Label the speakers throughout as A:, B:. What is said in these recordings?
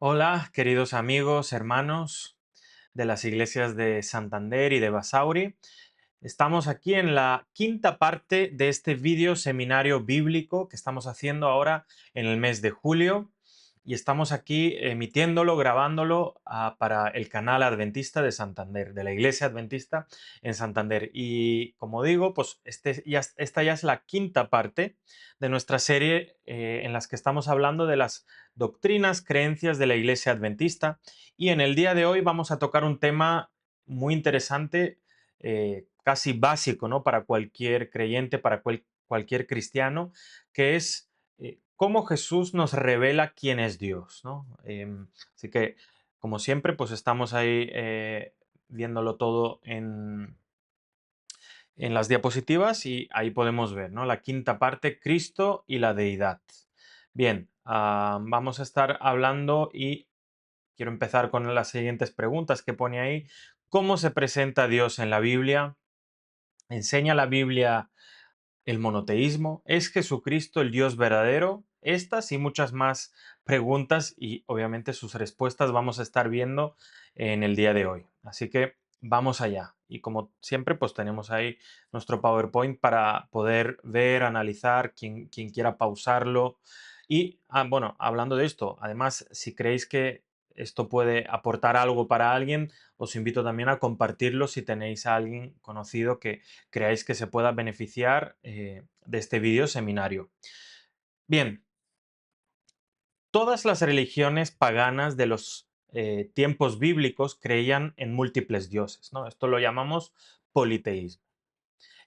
A: Hola, queridos amigos, hermanos de las iglesias de Santander y de Basauri. Estamos aquí en la quinta parte de este video seminario bíblico que estamos haciendo ahora en el mes de julio y estamos aquí emitiéndolo, grabándolo para el canal Adventista de Santander, de la Iglesia Adventista en Santander. Y como digo, pues esta ya es la quinta parte de nuestra serie en las que estamos hablando de las doctrinas, creencias de la Iglesia Adventista. Y en el día de hoy vamos a tocar un tema muy interesante, casi básico, ¿no? Para cualquier creyente, para cualquier cristiano, que es cómo Jesús nos revela quién es Dios, ¿no? Así que, como siempre, pues estamos ahí viéndolo todo en las diapositivas y ahí podemos ver, ¿no? La quinta parte, Cristo y la deidad. Bien, vamos a estar hablando y quiero empezar con las siguientes preguntas que pone ahí. ¿Cómo se presenta Dios en la Biblia? ¿Enseña la Biblia el monoteísmo? ¿Es Jesucristo el Dios verdadero? Estas y muchas más preguntas y obviamente sus respuestas vamos a estar viendo en el día de hoy. Así que vamos allá. Y como siempre, pues tenemos ahí nuestro PowerPoint para poder ver, analizar, quien quiera pausarlo. Y bueno, hablando de esto, además, si creéis que esto puede aportar algo para alguien, os invito también a compartirlo si tenéis a alguien conocido que creáis que se pueda beneficiar de este vídeo seminario. Bien, todas las religiones paganas de los tiempos bíblicos creían en múltiples dioses, ¿no? Esto lo llamamos politeísmo.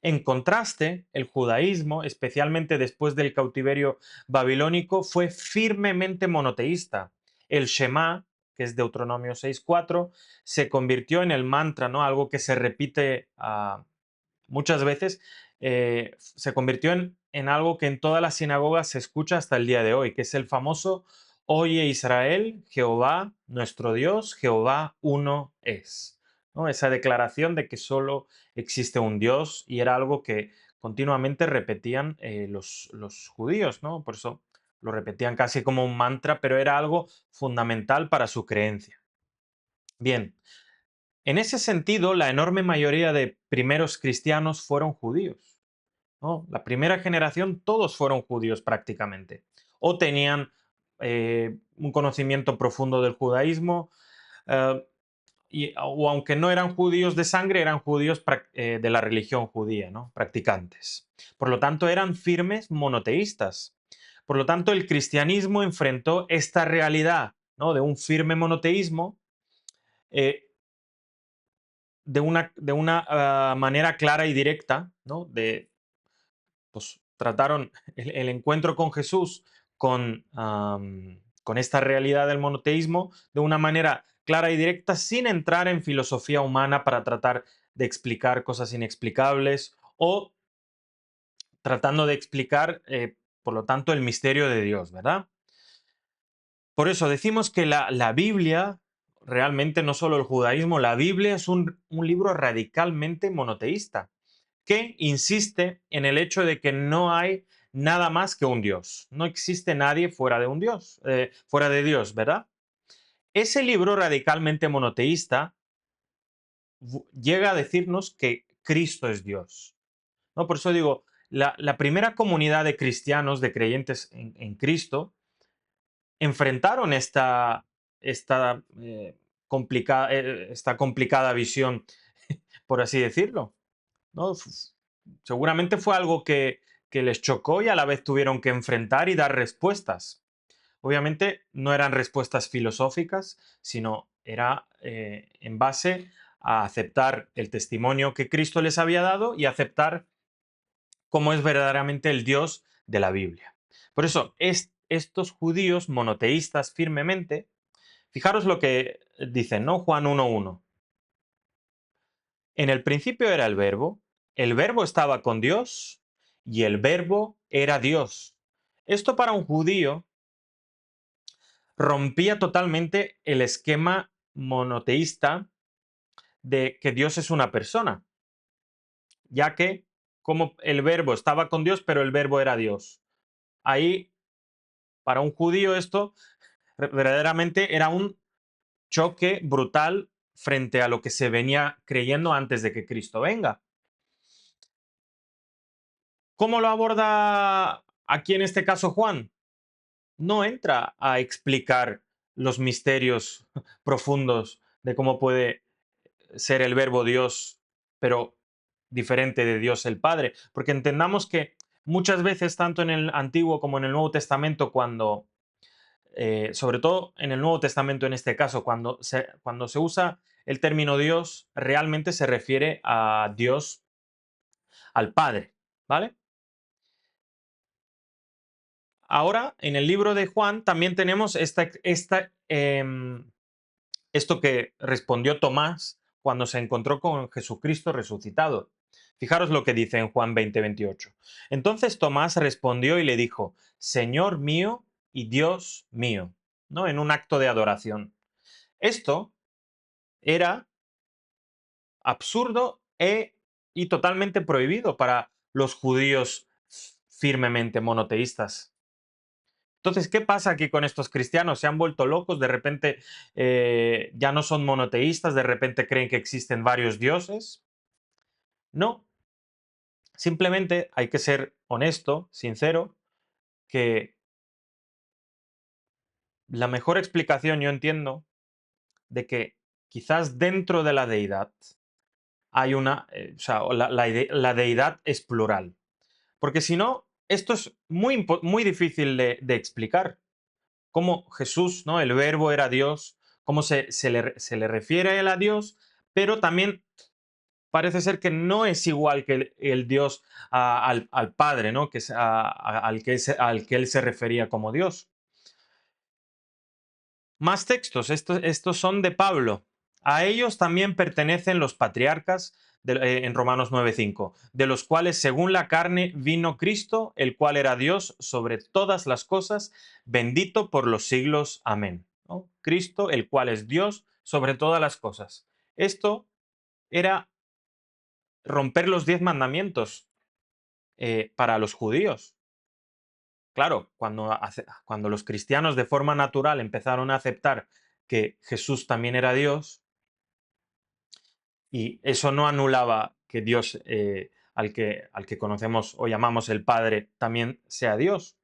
A: En contraste, el judaísmo, especialmente después del cautiverio babilónico, fue firmemente monoteísta. El Shema, que es Deuteronomio 6.4, se convirtió en el mantra, ¿no? Algo que se repite muchas veces, se convirtió en algo que en todas las sinagogas se escucha hasta el día de hoy, que es el famoso Oye Israel, Jehová, nuestro Dios, Jehová uno es, ¿no? Esa declaración de que solo existe un Dios y era algo que continuamente repetían los judíos, ¿no? Por eso lo repetían casi como un mantra, pero era algo fundamental para su creencia. Bien, en ese sentido, la enorme mayoría de primeros cristianos fueron judíos, ¿no? La primera generación, todos fueron judíos prácticamente. O tenían un conocimiento profundo del judaísmo, eh, o aunque no eran judíos de sangre, eran judíos de la religión judía, ¿no? Practicantes. Por lo tanto, eran firmes monoteístas. Por lo tanto, el cristianismo enfrentó esta realidad, ¿no? De un firme monoteísmo eh, de una manera clara y directa, ¿no? Pues trataron el encuentro con Jesús con esta realidad del monoteísmo de una manera clara y directa sin entrar en filosofía humana para tratar de explicar cosas inexplicables o tratando de explicar, por lo tanto, el misterio de Dios, ¿verdad? Por eso decimos que la Biblia, realmente no solo el judaísmo, la Biblia es un libro radicalmente monoteísta que insiste en el hecho de que no hay nada más que un Dios. No existe nadie fuera de un Dios, fuera de Dios, ¿verdad? Ese libro radicalmente monoteísta llega a decirnos que Cristo es Dios, ¿no? Por eso digo, la primera comunidad de cristianos, de creyentes en Cristo, enfrentaron esta complicada visión, por así decirlo, ¿no? Seguramente fue algo que les chocó y a la vez tuvieron que enfrentar y dar respuestas. Obviamente no eran respuestas filosóficas, sino era en base a aceptar el testimonio que Cristo les había dado y aceptar cómo es verdaderamente el Dios de la Biblia. Por eso, estos judíos monoteístas firmemente, fijaros lo que dicen, ¿no? Juan 1.1. En el principio era el verbo estaba con Dios y el verbo era Dios. Esto para un judío rompía totalmente el esquema monoteísta de que Dios es una persona, ya que como el verbo estaba con Dios, pero el verbo era Dios. Ahí, para un judío, esto Verdaderamente era un choque brutal frente a lo que se venía creyendo antes de que Cristo venga. ¿Cómo lo aborda aquí en este caso Juan? No entra a explicar los misterios profundos de cómo puede ser el verbo Dios, pero diferente de Dios el Padre. Porque entendamos que muchas veces, tanto en el Antiguo como en el Nuevo Testamento, cuando, sobre todo en el Nuevo Testamento en este caso, cuando se usa el término Dios, realmente se refiere a Dios, al Padre, ¿vale? Ahora, en el libro de Juan también tenemos esto que respondió Tomás cuando se encontró con Jesucristo resucitado. Fijaros lo que dice en Juan 20:28. Entonces Tomás respondió y le dijo, Señor mío y Dios mío, ¿no? En un acto de adoración. Esto era absurdo y totalmente prohibido para los judíos firmemente monoteístas. Entonces, ¿qué pasa aquí con estos cristianos? ¿Se han vuelto locos? De repente ya no son monoteístas, de repente creen que existen varios dioses. No, simplemente hay que ser honesto, sincero, que la mejor explicación yo entiendo de que quizás dentro de la deidad hay o sea, la deidad es plural. Porque si no, esto es muy difícil de explicar. Cómo Jesús, ¿no? El verbo era Dios, cómo se le refiere a él a Dios, pero también parece ser que no es igual que el Dios al Padre, ¿no? Que es, al que él se refería como Dios. Más textos, estos son de Pablo. A ellos también pertenecen los patriarcas en Romanos 9:5, de los cuales según la carne vino Cristo, el cual era Dios sobre todas las cosas, bendito por los siglos. Amén. ¿No? Cristo, el cual es Dios sobre todas las cosas. Esto era romper los 10 mandamientos para los judíos. Claro, cuando los cristianos de forma natural empezaron a aceptar que Jesús también era Dios, y eso no anulaba que Dios, al que conocemos o llamamos el Padre, también sea Dios.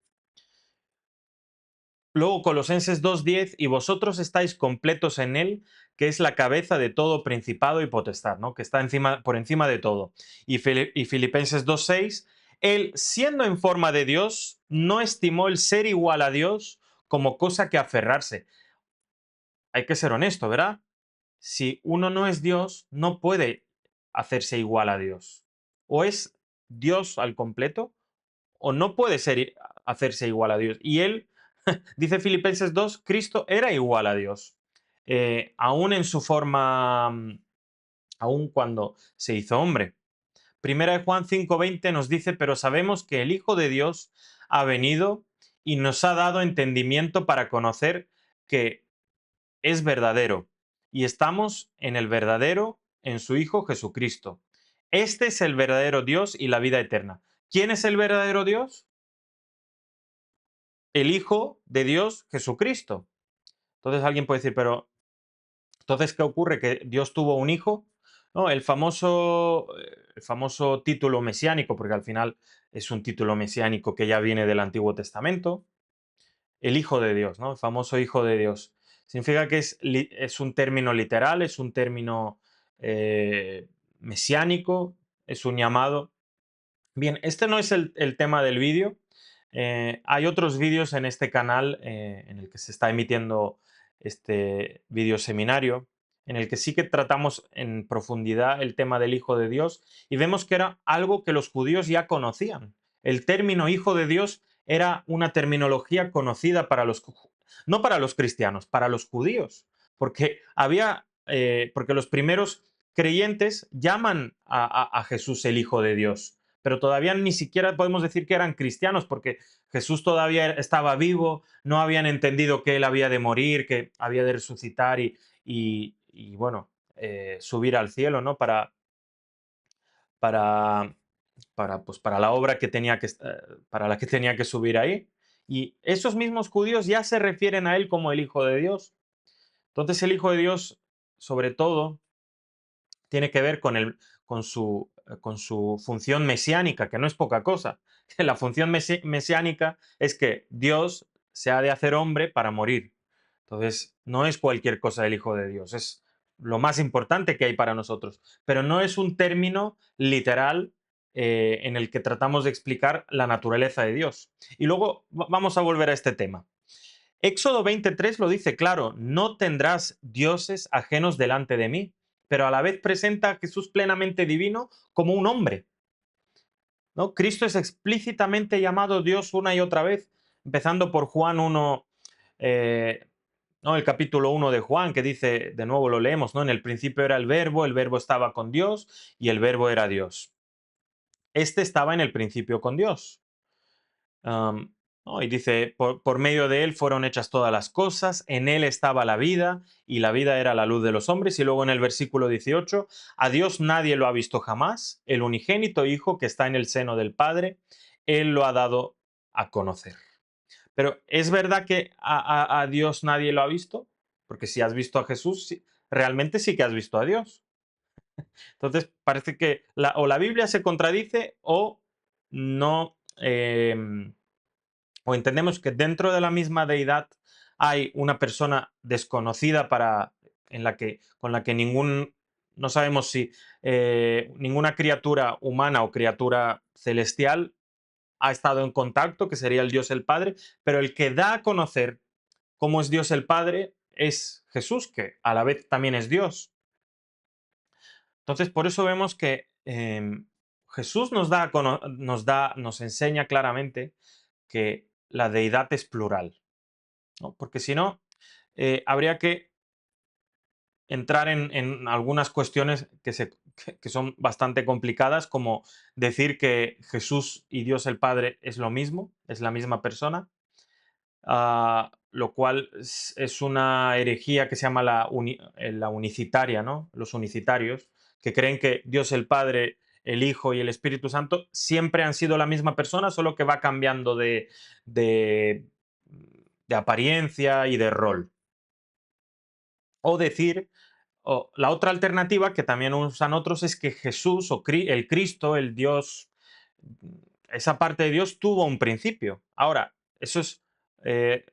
A: Luego Colosenses 2:10, y vosotros estáis completos en Él, que es la cabeza de todo principado y potestad, ¿no? Que está por encima de todo. Y Filipenses 2:6, Él, siendo en forma de Dios, no estimó el ser igual a Dios como cosa que aferrarse. Hay que ser honesto, ¿verdad? Si uno no es Dios, no puede hacerse igual a Dios. O es Dios al completo, o no puede hacerse igual a Dios. Y él, dice Filipenses 2, Cristo era igual a Dios. Aún en su forma, aún cuando se hizo hombre. Primera de Juan 5:20 nos dice, pero sabemos que el Hijo de Dios ha venido y nos ha dado entendimiento para conocer que es verdadero y estamos en el verdadero, en su Hijo Jesucristo. Este es el verdadero Dios y la vida eterna. ¿Quién es el verdadero Dios? El Hijo de Dios Jesucristo. Entonces alguien puede decir, pero entonces, ¿qué ocurre? ¿Que Dios tuvo un hijo? No, el famoso título mesiánico, porque al final es un título mesiánico que ya viene del Antiguo Testamento, el Hijo de Dios, ¿no? El famoso Hijo de Dios. Significa que es un término literal, es un término eh, mesiánico, es un llamado. Bien, este no es el tema del vídeo. Hay otros vídeos en este canal en el que se está emitiendo este vídeo seminario, en el que sí que tratamos en profundidad el tema del Hijo de Dios y vemos que era algo que los judíos ya conocían. El término Hijo de Dios era una terminología conocida no para los cristianos, para los judíos, porque los primeros creyentes llaman a Jesús el Hijo de Dios, pero todavía ni siquiera podemos decir que eran cristianos, porque Jesús todavía estaba vivo, no habían entendido que él había de morir, que había de resucitar y bueno, subir al cielo, ¿no? Para, pues, para la obra para la que tenía que subir ahí. Y esos mismos judíos ya se refieren a él como el Hijo de Dios. Entonces el Hijo de Dios, sobre todo, tiene que ver con su función mesiánica, que no es poca cosa. La función mesiánica es que Dios se ha de hacer hombre para morir. Entonces, no es cualquier cosa el Hijo de Dios, es lo más importante que hay para nosotros, pero no es un término literal en el que tratamos de explicar la naturaleza de Dios. Y luego vamos a volver a este tema. Éxodo 23 lo dice claro, no tendrás dioses ajenos delante de mí, pero a la vez presenta a Jesús plenamente divino como un hombre, ¿no? Cristo es explícitamente llamado Dios una y otra vez, empezando por Juan 1, ¿no? El capítulo 1 de Juan, que dice, de nuevo lo leemos, ¿no? En el principio era el verbo estaba con Dios y el verbo era Dios. Este estaba en el principio con Dios. ¿No? Y dice, por medio de él fueron hechas todas las cosas, en él estaba la vida y la vida era la luz de los hombres. Y luego en el versículo 18, a Dios nadie lo ha visto jamás, el unigénito Hijo que está en el seno del Padre, él lo ha dado a conocer. Pero ¿es verdad que a Dios nadie lo ha visto? Porque si has visto a Jesús, realmente sí que has visto a Dios. Entonces parece que o la Biblia se contradice o no... o entendemos que dentro de la misma deidad hay una persona desconocida con la que no sabemos si ninguna criatura humana o criatura celestial ha estado en contacto, que sería el Dios el Padre, pero el que da a conocer cómo es Dios el Padre es Jesús, que a la vez también es Dios. Entonces, por eso vemos que Jesús nos enseña claramente que la deidad es plural, ¿no? Porque si no, habría que entrar en algunas cuestiones que son bastante complicadas, como decir que Jesús y Dios el Padre es lo mismo, es la misma persona, lo cual es una herejía que se llama la unicitaria, ¿no? Los unicitarios, que creen que Dios el Padre, el Hijo y el Espíritu Santo siempre han sido la misma persona, solo que va cambiando de, de apariencia y de rol. O decir, o la otra alternativa que también usan otros es que Jesús o el Cristo, el Dios, esa parte de Dios tuvo un principio. Ahora, eso es eh,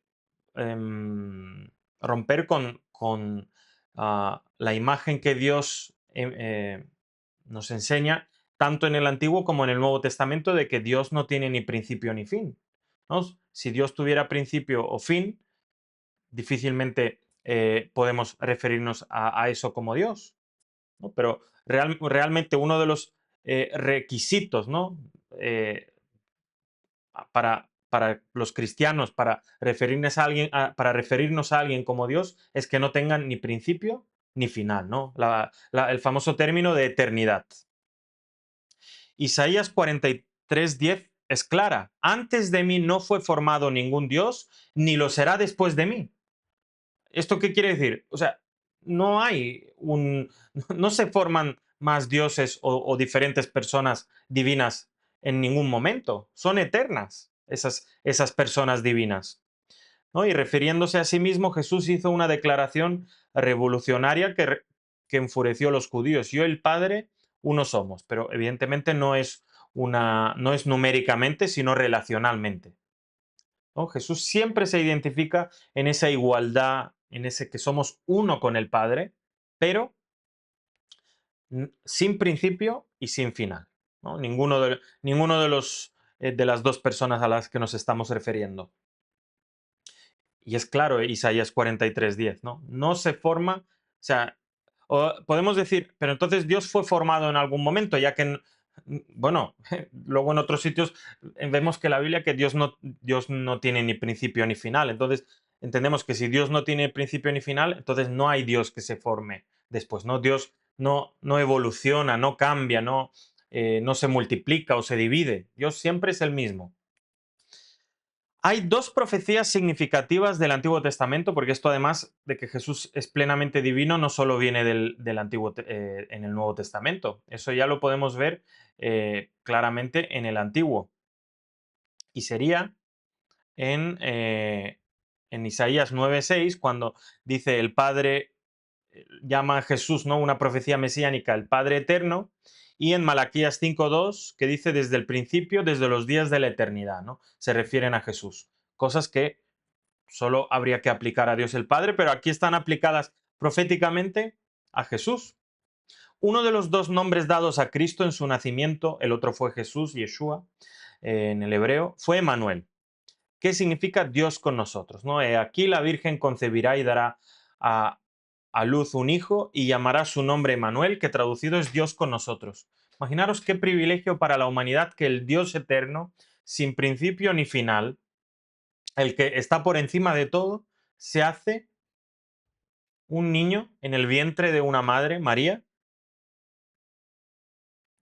A: romper con la imagen que Dios nos enseña tanto en el Antiguo como en el Nuevo Testamento de que Dios no tiene ni principio ni fin, ¿no? Si Dios tuviera principio o fin, difícilmente podemos referirnos a eso como Dios, ¿no? Pero realmente uno de los requisitos, ¿no? Eh, para los cristianos, para referirnos a alguien como Dios, es que no tengan ni principio ni final, ¿no? El famoso término de eternidad. Isaías 43:10 es clara. Antes de mí no fue formado ningún Dios, ni lo será después de mí. ¿Esto qué quiere decir? O sea, no hay un... no se forman más dioses o diferentes personas divinas en ningún momento. Son eternas esas personas divinas, ¿no? Y refiriéndose a sí mismo, Jesús hizo una declaración revolucionaria que enfureció a los judíos. Yo y el Padre, uno somos, pero evidentemente no es numéricamente, sino relacionalmente, ¿no? Jesús siempre se identifica en esa igualdad, en ese que somos uno con el Padre, pero sin principio y sin final, ¿no? Ninguno de las dos personas a las que nos estamos refiriendo. Y es claro, Isaías 43:10, ¿no? No se forma, o sea, podemos decir, pero entonces Dios fue formado en algún momento, ya que, bueno, luego en otros sitios vemos que la Biblia que Dios no tiene ni principio ni final. Entonces, entendemos que si Dios no tiene principio ni final, entonces no hay Dios que se forme después, ¿no? Dios no evoluciona, no cambia, no se multiplica o se divide. Dios siempre es el mismo. Hay dos profecías significativas del Antiguo Testamento, porque esto además de que Jesús es plenamente divino, no solo viene del en el Nuevo Testamento. Eso ya lo podemos ver claramente en el Antiguo. Y sería en Isaías 9:6, cuando dice el Padre, llama a Jesús, ¿no? Una profecía mesiánica, el Padre eterno, y en Malaquías 5:2, que dice desde el principio, desde los días de la eternidad, ¿no? Se refieren a Jesús. Cosas que solo habría que aplicar a Dios el Padre, pero aquí están aplicadas proféticamente a Jesús. Uno de los dos nombres dados a Cristo en su nacimiento, el otro fue Jesús, Yeshua, en el hebreo, fue Emmanuel. ¿Qué significa Dios con nosotros? ¿No? Aquí la Virgen concebirá y dará a, a luz un hijo y llamará su nombre Emmanuel, que traducido es Dios con nosotros. Imaginaros qué privilegio para la humanidad que el Dios eterno, sin principio ni final, el que está por encima de todo, se hace un niño en el vientre de una madre, María.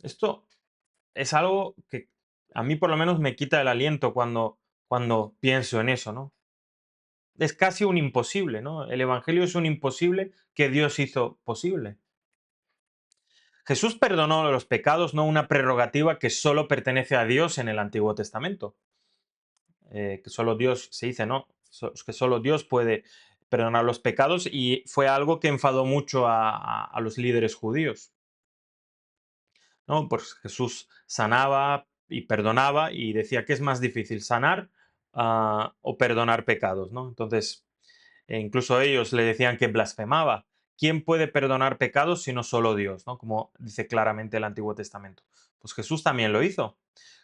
A: Esto es algo que a mí por lo menos me quita el aliento cuando pienso en eso, ¿no? Es casi un imposible, ¿no? El Evangelio es un imposible que Dios hizo posible. Jesús perdonó los pecados, no una prerrogativa que solo pertenece a Dios en el Antiguo Testamento. Que solo Dios, se dice, ¿no? Que solo Dios puede perdonar los pecados y fue algo que enfadó mucho a los líderes judíos, ¿no? Pues Jesús sanaba y perdonaba y decía que es más difícil sanar o perdonar pecados, ¿no? Entonces, incluso ellos le decían que blasfemaba. ¿Quién puede perdonar pecados sino solo Dios? ¿No? Como dice claramente el Antiguo Testamento. Pues Jesús también lo hizo.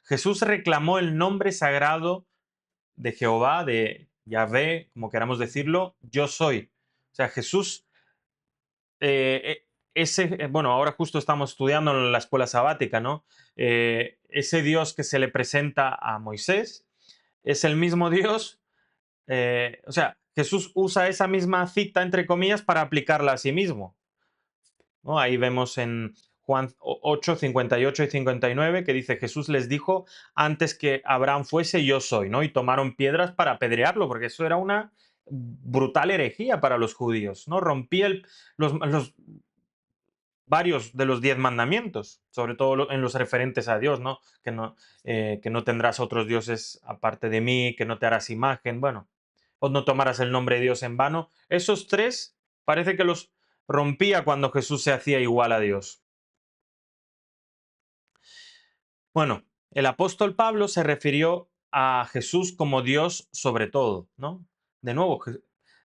A: Jesús reclamó el nombre sagrado de Jehová, de Yahvé, como queramos decirlo, yo soy. O sea, Jesús, bueno, ahora justo estamos estudiando en la escuela sabática, ¿no? Ese Dios que se le presenta a Moisés es el mismo Dios. O sea, Jesús usa esa misma cita, entre comillas, para aplicarla a sí mismo, ¿no? Ahí vemos en Juan 8, 58 y 59 que dice, Jesús les dijo, antes que Abraham fuese, yo soy, ¿no? Y tomaron piedras para apedrearlo, porque eso era una brutal herejía para los judíos, ¿no? Rompía varios de los 10 mandamientos, sobre todo en los referentes a Dios, ¿no? Que no tendrás otros dioses aparte de mí, que no te harás imagen, bueno, o no tomarás el nombre de Dios en vano. Esos tres parece que los rompía cuando Jesús se hacía igual a Dios. Bueno, el apóstol Pablo se refirió a Jesús como Dios sobre todo, ¿no? De nuevo,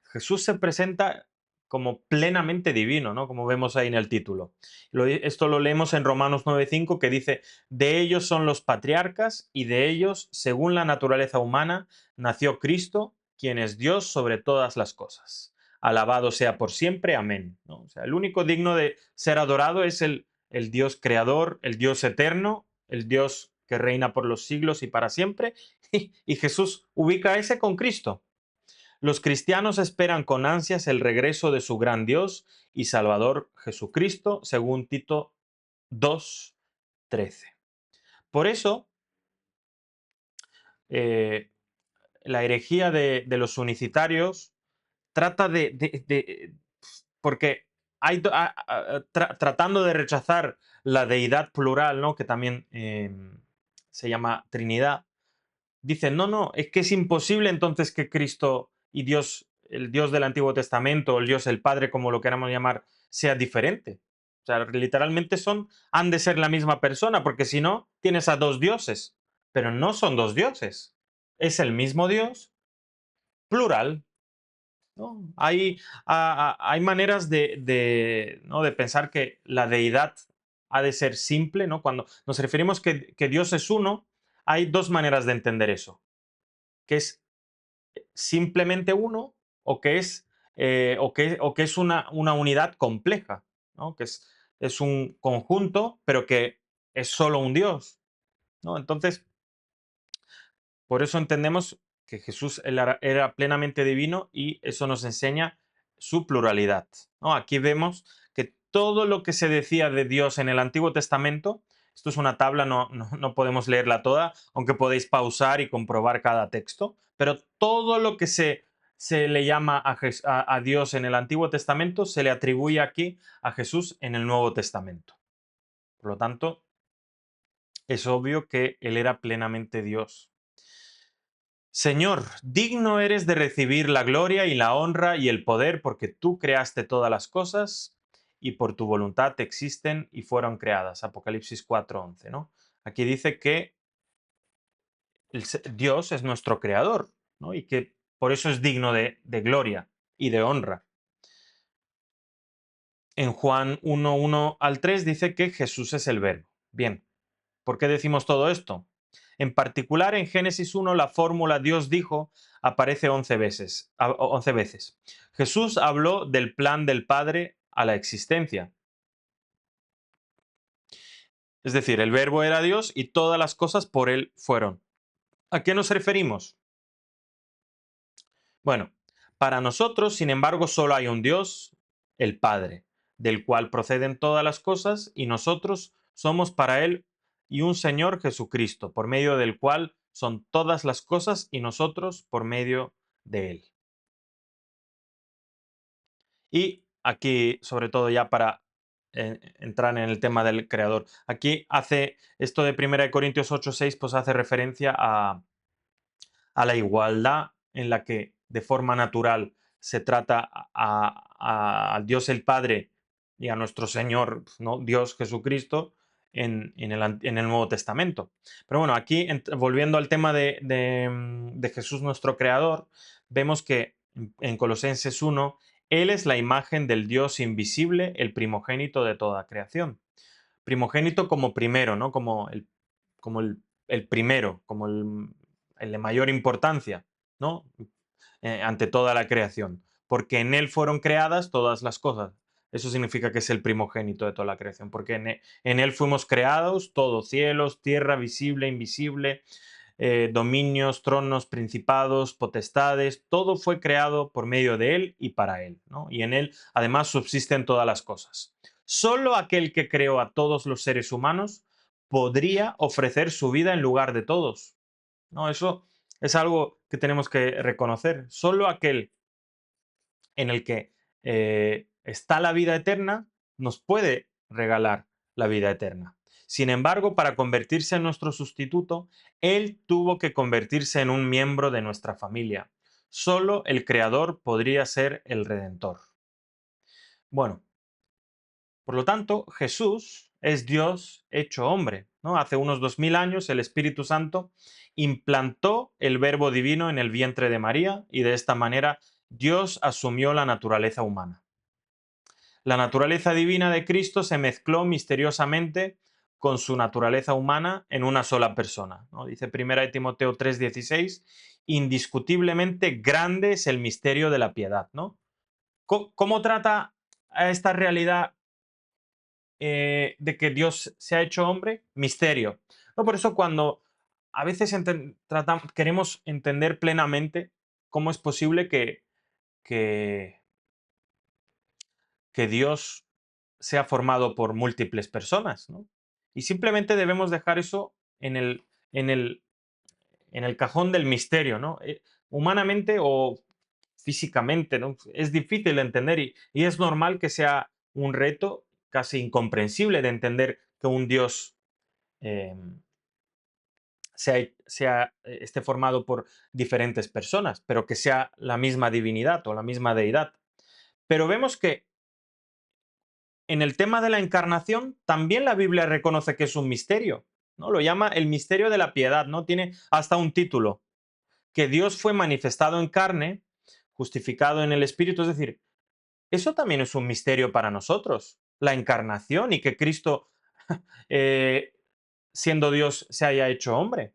A: Jesús se presenta como plenamente divino, ¿no? Como vemos ahí en el título. Esto lo leemos en Romanos 9:5 que dice, de ellos son los patriarcas y de ellos, según la naturaleza humana, nació Cristo, quien es Dios sobre todas las cosas. Alabado sea por siempre, amén. ¿No? O sea, el único digno de ser adorado es el Dios creador, el Dios eterno, el Dios que reina por los siglos y para siempre, y Jesús ubica ese con Cristo. Los cristianos esperan con ansias el regreso de su gran Dios y Salvador Jesucristo, según Tito 2:13. Por eso, eh, la herejía de los unicitarios trata porque hay, tratando de rechazar la deidad plural, ¿no? Que también se llama Trinidad, dicen, no, no, es que es imposible entonces que Cristo y Dios, el Dios del Antiguo Testamento, el Dios, el Padre, como lo queramos llamar, sea diferente. O sea, literalmente han de ser la misma persona, porque si no, tienes a dos dioses, pero no son dos dioses. Es el mismo Dios, plural, ¿no? Hay maneras ¿no? de pensar que la deidad ha de ser simple, ¿no? Cuando nos referimos que Dios es uno, hay dos maneras de entender eso, que es simplemente uno o que es una unidad compleja, ¿no? Que es un conjunto, pero que es solo un Dios, ¿no? Entonces, por eso entendemos que Jesús era plenamente divino y eso nos enseña su pluralidad, ¿no? Aquí vemos que todo lo que se decía de Dios en el Antiguo Testamento, esto es una tabla, no podemos leerla toda, aunque podéis pausar y comprobar cada texto, pero todo lo que se le llama a Dios en el Antiguo Testamento se le atribuye aquí a Jesús en el Nuevo Testamento. Por lo tanto, es obvio que Él era plenamente Dios. Señor, digno eres de recibir la gloria y la honra y el poder, porque tú creaste todas las cosas y por tu voluntad existen y fueron creadas. Apocalipsis 4:11, ¿no? Aquí dice que Dios es nuestro creador, ¿no? Y que por eso es digno de gloria y de honra. En Juan 1:1 al 3 dice que Jesús es el verbo. Bien, ¿por qué decimos todo esto? En particular, en Génesis 1, la fórmula Dios dijo aparece 11 veces, 11 veces. Jesús habló del plan del Padre a la existencia. Es decir, el verbo era Dios y todas las cosas por él fueron. ¿A qué nos referimos? Bueno, para nosotros, sin embargo, solo hay un Dios, el Padre, del cual proceden todas las cosas y nosotros somos para Él y un Señor Jesucristo, por medio del cual son todas las cosas y nosotros por medio de Él. Y aquí, sobre todo ya para entrar en el tema del Creador, aquí hace esto de 1 Corintios 8:6, pues hace referencia a la igualdad en la que de forma natural se trata al Dios el Padre y a nuestro Señor, ¿no? Dios Jesucristo en el Nuevo Testamento. Pero bueno, aquí volviendo al tema de Jesús nuestro Creador, vemos que en Colosenses 1, Él es la imagen del Dios invisible, el primogénito de toda creación. Primogénito como primero, ¿no? Como el primero, como el de mayor importancia, ¿no? Ante toda la creación. Porque en él fueron creadas todas las cosas. Eso significa que es el primogénito de toda la creación, porque en él fuimos creados, todo, cielos, tierra, visible, invisible, dominios, tronos, principados, potestades, todo fue creado por medio de él y para él, ¿no? Y en él además subsisten todas las cosas. Solo aquel que creó a todos los seres humanos podría ofrecer su vida en lugar de todos, ¿no? Eso es algo que tenemos que reconocer. Solo aquel en el que está la vida eterna nos puede regalar la vida eterna. Sin embargo, para convertirse en nuestro sustituto, Él tuvo que convertirse en un miembro de nuestra familia. Solo el Creador podría ser el Redentor. Bueno, por lo tanto, Jesús es Dios hecho hombre, ¿no? Hace unos 2000 años el Espíritu Santo implantó el Verbo divino en el vientre de María y de esta manera Dios asumió la naturaleza humana. La naturaleza divina de Cristo se mezcló misteriosamente con su naturaleza humana en una sola persona, ¿no? Dice 1 Timoteo 3:16, indiscutiblemente grande es el misterio de la piedad, ¿no? ¿Cómo trata a esta realidad de que Dios se ha hecho hombre? Misterio. ¿No? Por eso cuando a veces queremos entender plenamente cómo es posible que, que Dios sea formado por múltiples personas, ¿no? Y simplemente debemos dejar eso en el, en el cajón del misterio, ¿no? Humanamente o físicamente, ¿no? Es difícil de entender y es normal que sea un reto casi incomprensible de entender que un Dios eh, esté formado por diferentes personas, pero que sea la misma divinidad o la misma deidad. Pero vemos que en el tema de la encarnación también la Biblia reconoce que es un misterio, ¿no? Lo llama el misterio de la piedad, ¿no? Tiene hasta un título, que Dios fue manifestado en carne, justificado en el Espíritu, es decir, eso también es un misterio para nosotros, la encarnación y que Cristo, eh, siendo Dios, se haya hecho hombre.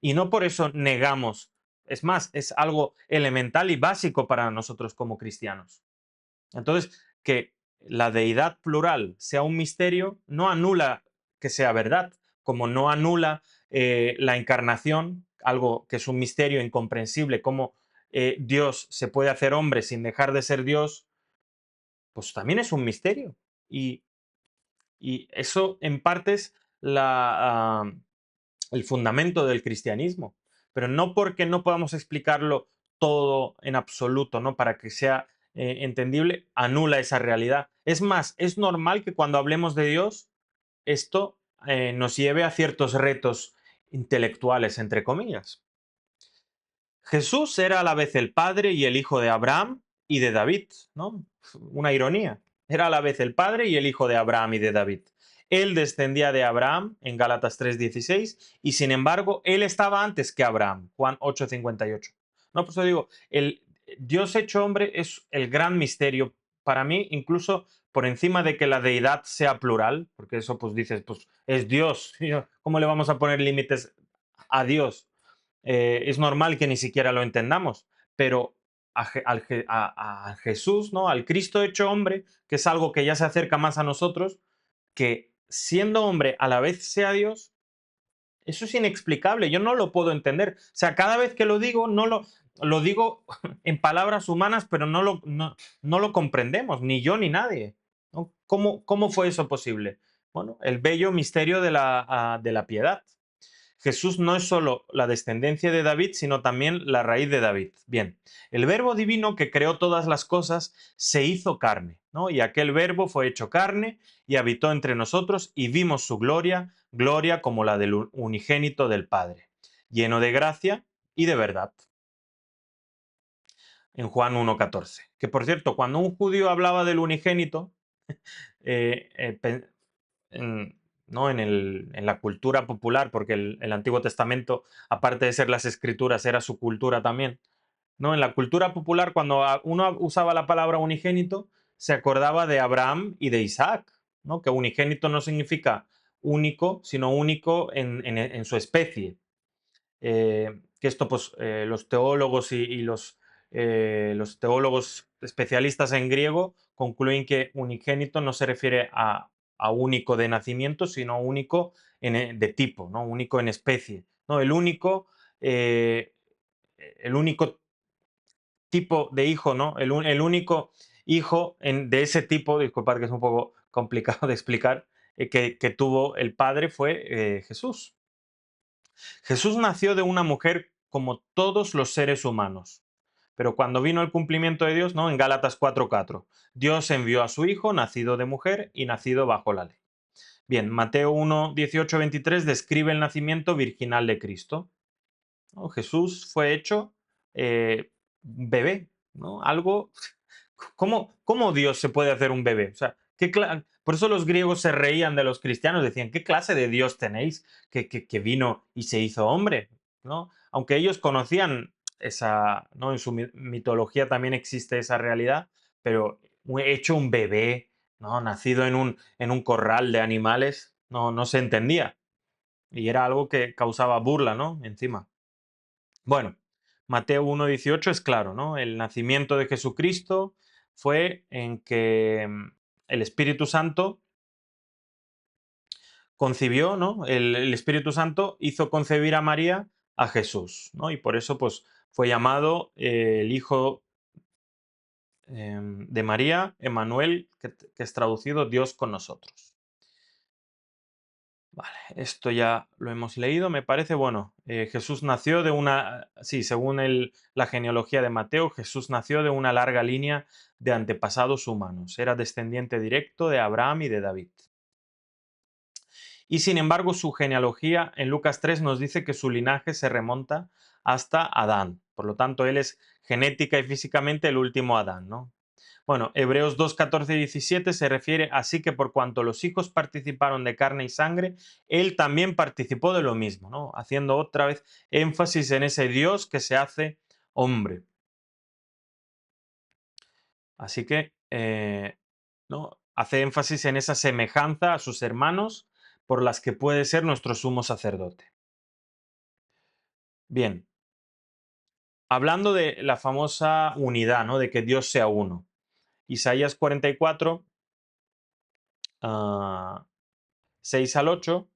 A: Y no por eso negamos, es más, es algo elemental y básico para nosotros como cristianos. Entonces, que la deidad plural sea un misterio no anula que sea verdad, como no anula la encarnación, algo que es un misterio incomprensible, como Dios se puede hacer hombre sin dejar de ser Dios, pues también es un misterio. Y, y eso en parte es el fundamento del cristianismo, pero no porque no podamos explicarlo todo en absoluto, ¿no? Para que sea entendible, anula esa realidad. Es más, es normal que cuando hablemos de Dios, esto nos lleve a ciertos retos intelectuales, entre comillas. Jesús era a la vez el padre y el hijo de Abraham y de David, ¿no? Una ironía. Era a la vez el padre y el hijo de Abraham y de David. Él descendía de Abraham en Gálatas 3:16 y sin embargo él estaba antes que Abraham, Juan 8:58. No, pues yo digo, el Dios hecho hombre es el gran misterio para mí, incluso por encima de que la deidad sea plural, porque eso pues dices, pues es Dios, ¿cómo le vamos a poner límites a Dios? Es normal que ni siquiera lo entendamos, pero a Jesús, ¿no? Al Cristo hecho hombre, que es algo que ya se acerca más a nosotros, que siendo hombre a la vez sea Dios, eso es inexplicable, yo no lo puedo entender. O sea, cada vez que lo digo, lo digo en palabras humanas, pero no lo comprendemos, ni yo ni nadie. ¿No? ¿Cómo fue eso posible? Bueno, el bello misterio de la piedad. Jesús no es solo la descendencia de David, sino también la raíz de David. Bien, el verbo divino que creó todas las cosas se hizo carne, ¿no? Y aquel verbo fue hecho carne y habitó entre nosotros y vimos su gloria, gloria como la del unigénito del Padre, lleno de gracia y de verdad. En Juan 1:14. Que por cierto, cuando un judío hablaba del unigénito, eh, eh, pe- ¿no? En la cultura popular, porque el Antiguo Testamento, aparte de ser las escrituras, era su cultura también. ¿No? En la cultura popular, cuando uno usaba la palabra unigénito, se acordaba de Abraham y de Isaac, ¿no? Que unigénito no significa único, sino único en su especie. Que esto, pues, los teólogos y los teólogos especialistas en griego concluyen que unigénito no se refiere a único de nacimiento, sino único de tipo, ¿no? Único en especie. ¿No? Eh, el único tipo de hijo, ¿no? El único hijo de ese tipo, disculpad que es un poco complicado de explicar, que tuvo el padre fue Jesús. Jesús nació de una mujer como todos los seres humanos. Pero cuando vino el cumplimiento de Dios, ¿no? En Gálatas 4:4, Dios envió a su Hijo, nacido de mujer y nacido bajo la ley. Bien, Mateo 1:18-23 describe el nacimiento virginal de Cristo. ¿No? Jesús fue hecho bebé, ¿no? Algo. ¿Cómo Dios se puede hacer un bebé? O sea, por eso los griegos se reían de los cristianos, decían, ¿qué clase de Dios tenéis que vino y se hizo hombre? ¿No? Aunque ellos conocían esa, ¿no? En su mitología también existe esa realidad, pero hecho un bebé, ¿no? Nacido en un corral de animales, no se entendía. Y era algo que causaba burla, ¿no? Encima. Bueno, Mateo 1:18 es claro, ¿no? El nacimiento de Jesucristo fue en que el Espíritu Santo concibió, ¿no? El Espíritu Santo hizo concebir a María a Jesús, ¿no? Y por eso, pues, fue llamado el Hijo de María, Emmanuel, que es traducido Dios con nosotros. Vale, esto ya lo hemos leído, me parece. Bueno, Jesús nació de una, sí, según la genealogía de Mateo, Jesús nació de una larga línea de antepasados humanos. Era descendiente directo de Abraham y de David. Y sin embargo, su genealogía en Lucas 3 nos dice que su linaje se remonta hasta Adán. Por lo tanto, él es genética y físicamente el último Adán, ¿no? Bueno, Hebreos 2, 14 y 17 se refiere así que por cuanto los hijos participaron de carne y sangre, él también participó de lo mismo, ¿no? Haciendo otra vez énfasis en ese Dios que se hace hombre. Así que, ¿no? Hace énfasis en esa semejanza a sus hermanos por las que puede ser nuestro sumo sacerdote. Bien, hablando de la famosa unidad, ¿no? De que Dios sea uno. Isaías 44, 6 al 8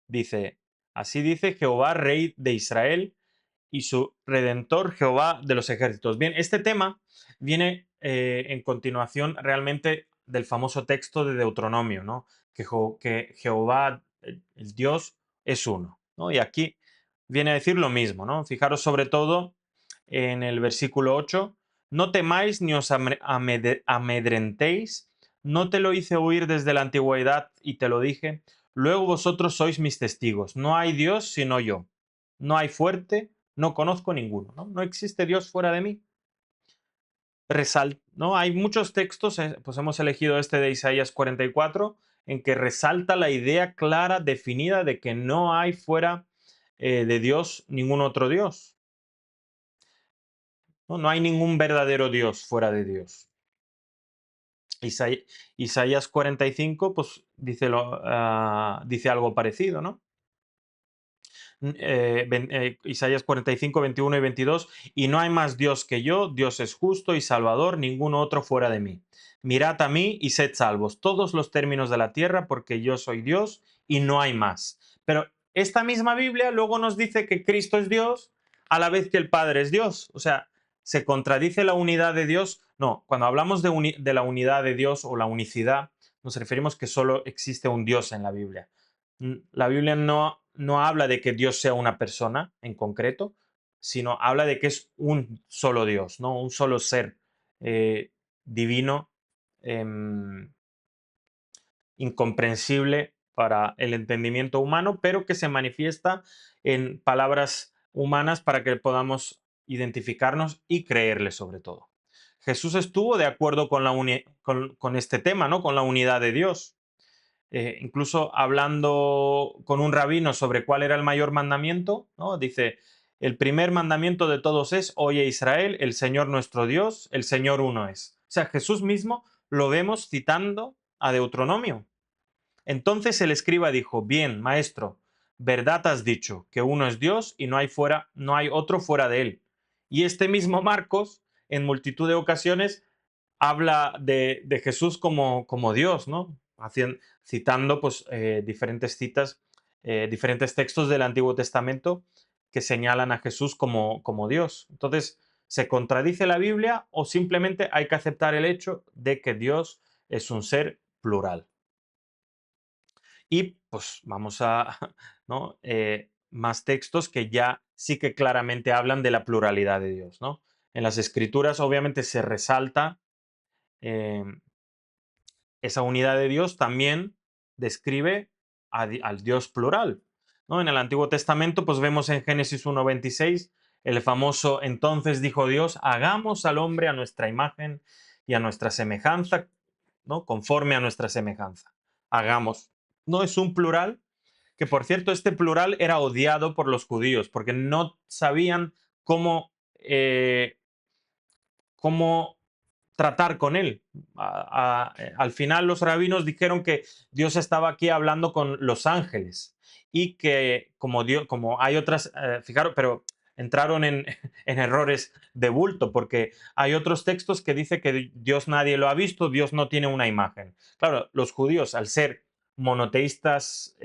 A: dice, así dice Jehová, Rey de Israel, y su Redentor, Jehová de los ejércitos. Bien, este tema viene en continuación realmente del famoso texto de Deuteronomio, ¿no? Que Jehová, el Dios, es uno, ¿no? Y aquí viene a decir lo mismo, ¿no? Fijaros sobre todo en el versículo 8, no temáis ni os amedrentéis, no te lo hice oír desde la antigüedad y te lo dije, luego vosotros sois mis testigos, no hay Dios sino yo, no hay fuerte, no conozco ninguno, ¿no? No existe Dios fuera de mí. ¿No? Hay muchos textos, pues hemos elegido este de Isaías 44, en que resalta la idea clara, definida de que no hay fuera de Dios ningún otro Dios. ¿No? No hay ningún verdadero Dios fuera de Dios. Isaías 45, pues dice, dice algo parecido, ¿no? Isaías 45, 21 y 22, y no hay más Dios que yo, Dios es justo y salvador, ningún otro fuera de mí. Mirad a mí y sed salvos, todos los términos de la tierra, porque yo soy Dios y no hay más. Pero esta misma Biblia luego nos dice que Cristo es Dios a la vez que el Padre es Dios. O sea, ¿se contradice la unidad de Dios? No, cuando hablamos de la unidad de Dios o la unicidad, nos referimos que solo existe un Dios en la Biblia. La Biblia no habla de que Dios sea una persona en concreto, sino habla de que es un solo Dios, ¿no? Un solo ser eh, divino, em, incomprensible para el entendimiento humano, pero que se manifiesta en palabras humanas para que podamos identificarnos y creerle sobre todo. Jesús estuvo de acuerdo con este tema, ¿no? Con la unidad de Dios. Incluso hablando con un rabino sobre cuál era el mayor mandamiento, ¿no? Dice, el primer mandamiento de todos es, oye Israel, el Señor nuestro Dios, el Señor uno es. O sea, Jesús mismo lo vemos citando a Deuteronomio. Entonces el escriba dijo, bien, maestro, verdad has dicho, que uno es Dios y no hay otro fuera de él. Y este mismo Marcos, en multitud de ocasiones, habla de Jesús como Dios, ¿no? Citando pues, diferentes citas, diferentes textos del Antiguo Testamento que señalan a Jesús como Dios. Entonces, ¿se contradice la Biblia o simplemente hay que aceptar el hecho de que Dios es un ser plural? Y pues vamos a, ¿no? Más textos que ya sí que claramente hablan de la pluralidad de Dios, ¿no? En las Escrituras obviamente se resalta eh, esa unidad de Dios, también describe al Dios plural, ¿no? En el Antiguo Testamento, pues vemos en Génesis 1:26 el famoso entonces dijo Dios, hagamos al hombre a nuestra imagen y a nuestra semejanza, ¿no? Conforme a nuestra semejanza. Hagamos. No es un plural, que por cierto, este plural era odiado por los judíos, porque no sabían cómo, cómo tratar con él. Al final los rabinos dijeron que Dios estaba aquí hablando con los ángeles y que como hay otras, fijaros, pero entraron en errores de bulto, porque hay otros textos que dice que Dios nadie lo ha visto, Dios no tiene una imagen. Claro, los judíos, al ser monoteístas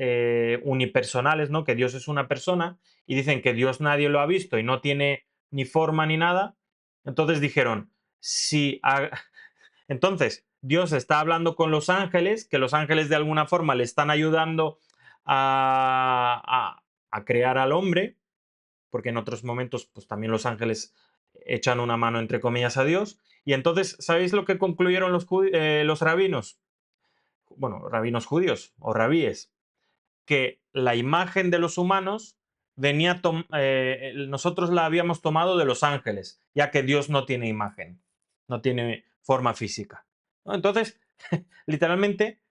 A: unipersonales, ¿no? Que Dios es una persona, y dicen que Dios nadie lo ha visto y no tiene ni forma ni nada, entonces dijeron, si entonces Dios está hablando con los ángeles, que los ángeles de alguna forma le están ayudando a crear al hombre, porque en otros momentos pues también los ángeles echan una mano entre comillas a Dios, y entonces, ¿sabéis lo que concluyeron los rabinos? Bueno, rabinos judíos o rabíes, que la imagen de los humanos nosotros la habíamos tomado de los ángeles, ya que Dios no tiene imagen, no tiene forma física, ¿no? Entonces, literalmente,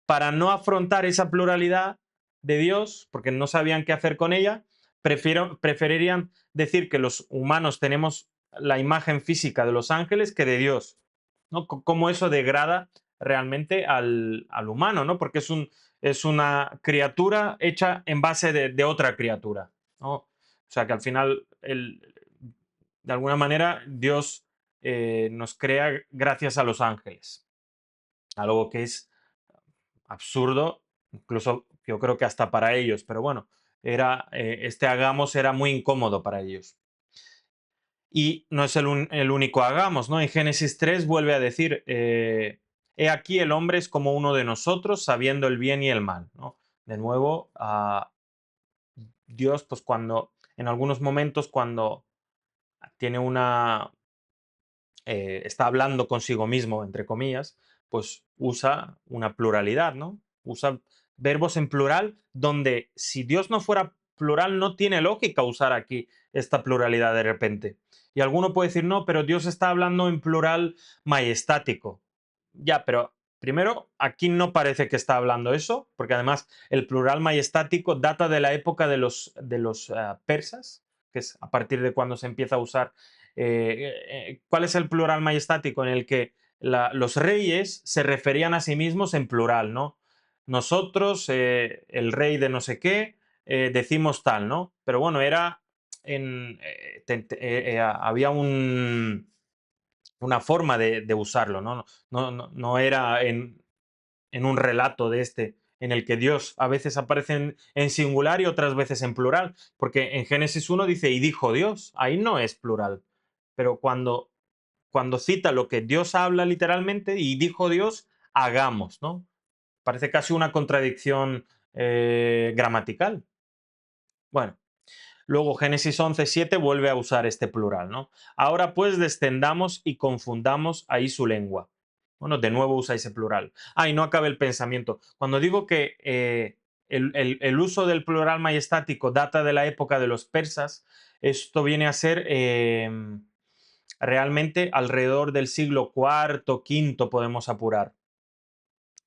A: para no afrontar esa pluralidad de Dios, porque no sabían qué hacer con ella, preferirían decir que los humanos tenemos la imagen física de los ángeles que de Dios, ¿no? Cómo eso degrada realmente al humano, ¿no? Porque es una criatura hecha en base de otra criatura, ¿no? O sea que al final, de alguna manera, Dios nos crea gracias a los ángeles, algo que es absurdo, incluso yo creo que hasta para ellos, pero bueno, este hagamos era muy incómodo para ellos. Y no es el único hagamos, ¿no? En Génesis 3 vuelve a decir, he aquí el hombre es como uno de nosotros, sabiendo el bien y el mal, ¿no? De nuevo, Dios, pues en algunos momentos, cuando tiene está hablando consigo mismo, entre comillas, pues usa una pluralidad, ¿no? Usa verbos en plural donde si Dios no fuera plural no tiene lógica usar aquí esta pluralidad de repente. Y alguno puede decir, no, pero Dios está hablando en plural majestático. Ya, pero primero, aquí no parece que está hablando eso, porque además el plural majestático data de la época de los persas, que es a partir de cuando se empieza a usar. ¿Cuál es el plural majestático? En el que los reyes se referían a sí mismos en plural, ¿no? Nosotros, el rey de no sé qué, decimos tal, ¿no? Pero bueno, era había una forma de usarlo, ¿no? No era en un relato de este, en el que Dios a veces aparece en singular y otras veces en plural, porque en Génesis 1 dice, y dijo Dios, ahí no es plural, pero cuando cita lo que Dios habla literalmente, y dijo Dios, hagamos, ¿no? Parece casi una contradicción gramatical. Bueno, luego Génesis 11:7 vuelve a usar este plural, ¿no? Ahora pues descendamos y confundamos ahí su lengua. Bueno, de nuevo usa ese plural. Y no acabe el pensamiento. Cuando digo que el uso del plural majestático data de la época de los persas, esto viene a ser realmente alrededor del siglo cuarto, quinto, podemos apurar,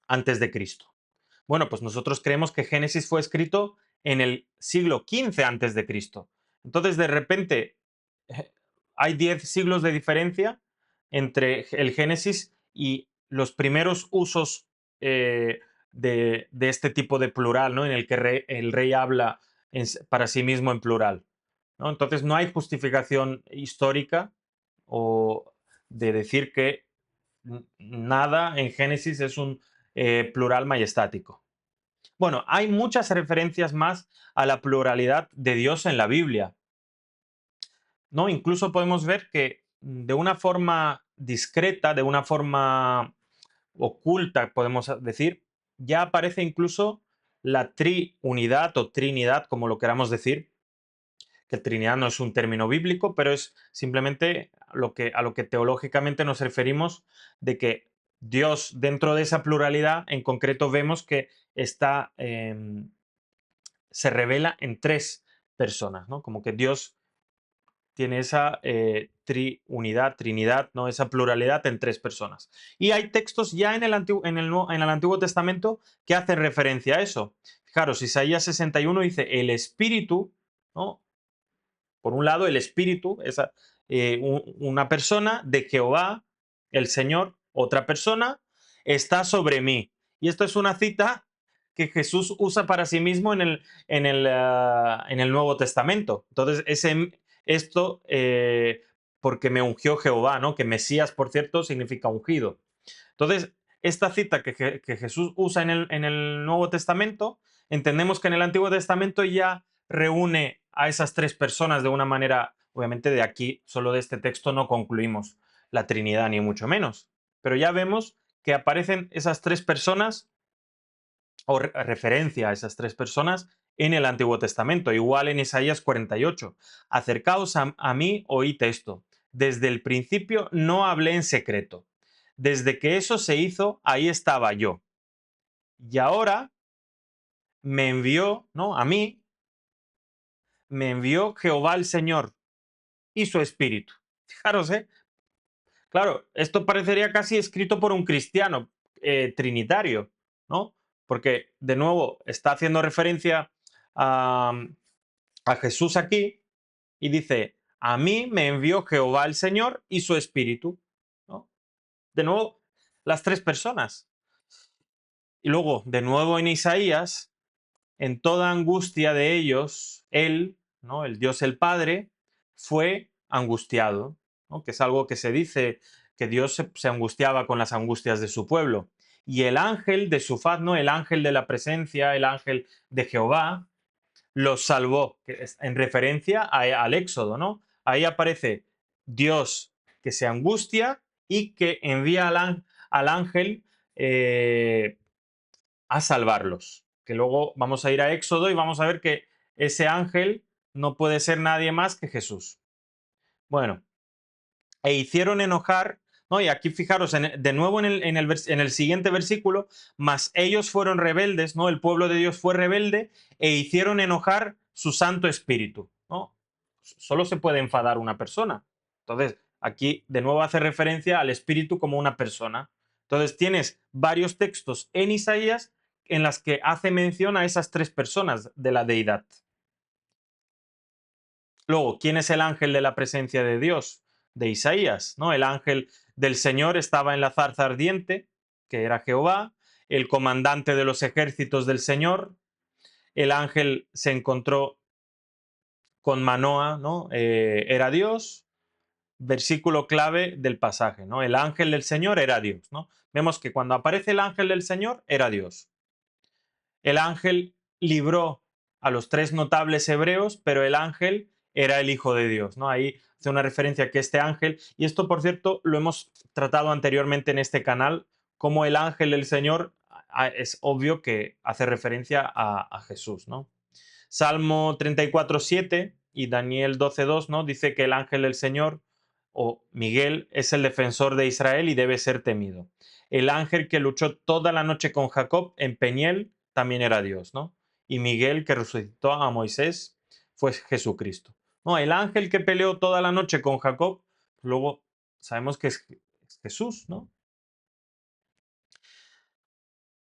A: antes de Cristo. Bueno, pues nosotros creemos que Génesis fue escrito en el siglo XV antes de Cristo. Entonces, de repente, eh, hay 10 siglos de diferencia entre el Génesis y los primeros usos de este tipo de plural, ¿no? En el que el rey habla para sí mismo en plural, ¿no? Entonces, no hay justificación histórica o de decir que nada en Génesis es un plural majestático. Bueno, hay muchas referencias más a la pluralidad de Dios en la Biblia, ¿no? Incluso podemos ver que de una forma discreta, de una forma oculta, podemos decir, ya aparece incluso la triunidad o trinidad, como lo queramos decir, que Trinidad no es un término bíblico, pero es simplemente a lo que teológicamente nos referimos de que Dios, dentro de esa pluralidad, en concreto vemos que está, se revela en tres personas, ¿no? Como que Dios tiene esa triunidad, trinidad, ¿no? Esa pluralidad en tres personas. Y hay textos ya en el Antiguo Testamento que hacen referencia a eso. Fijaros, Isaías 61 dice, el Espíritu, ¿no? Por un lado, el Espíritu, una persona de Jehová, el Señor, otra persona, está sobre mí. Y esto es una cita que Jesús usa para sí mismo en el Nuevo Testamento. Entonces, esto, porque me ungió Jehová, ¿no? Que Mesías, por cierto, significa ungido. Entonces, esta cita que Jesús usa en el Nuevo Testamento, entendemos que en el Antiguo Testamento ya reúne a esas tres personas de una manera, obviamente de aquí, solo de este texto no concluimos la Trinidad, ni mucho menos, pero ya vemos que aparecen esas tres personas o referencia a esas tres personas en el Antiguo Testamento, igual en Isaías 48. Acercaos a mí, oíd esto. Desde el principio no hablé en secreto. Desde que eso se hizo, ahí estaba yo. Y ahora me envió, ¿no? A mí, me envió Jehová el Señor y su Espíritu. Fijaros, ¿eh? Claro, esto parecería casi escrito por un cristiano trinitario, ¿no? Porque, de nuevo, está haciendo referencia a, a Jesús aquí y dice, a mí me envió Jehová el Señor y su Espíritu, ¿no? De nuevo, las tres personas. Y luego, de nuevo en Isaías, en toda angustia de ellos, él, ¿no? El Dios el Padre, fue angustiado, ¿no? Que es algo que se dice que Dios se angustiaba con las angustias de su pueblo. Y el ángel de su faz, ¿no? El ángel de la presencia, el ángel de Jehová, los salvó, que es en referencia al Éxodo, ¿no? Ahí aparece Dios que se angustia y que envía al ángel a salvarlos. Que luego vamos a ir a Éxodo y vamos a ver que ese ángel no puede ser nadie más que Jesús. Bueno, e hicieron enojar, ¿no? Y aquí fijaros, de nuevo en el siguiente versículo, mas ellos fueron rebeldes, ¿no? El pueblo de Dios fue rebelde e hicieron enojar su Santo Espíritu, ¿no? Solo se puede enfadar una persona. Entonces, aquí de nuevo hace referencia al Espíritu como una persona. Entonces, tienes varios textos en Isaías en las que hace mención a esas tres personas de la deidad. Luego, ¿quién es el ángel de la presencia de Dios? De Isaías, ¿no? El ángel del Señor estaba en la zarza ardiente, que era Jehová, el comandante de los ejércitos del Señor, el ángel se encontró con Manoa, ¿no? Era Dios, versículo clave del pasaje, ¿no? El ángel del Señor era Dios, ¿no? Vemos que cuando aparece el ángel del Señor era Dios. El ángel libró a los tres notables hebreos, pero el ángel era el Hijo de Dios, ¿no? Ahí hace una referencia a que este ángel, y esto por cierto lo hemos tratado anteriormente en este canal, como el ángel del Señor es obvio que hace referencia a Jesús, ¿no? Salmo 34:7 y Daniel 12:2, ¿no? Dice que el ángel del Señor o Miguel es el defensor de Israel y debe ser temido. El ángel que luchó toda la noche con Jacob en Peniel también era Dios, ¿no? Y Miguel que resucitó a Moisés fue Jesucristo. No, el ángel que peleó toda la noche con Jacob, luego sabemos que es Jesús, ¿no?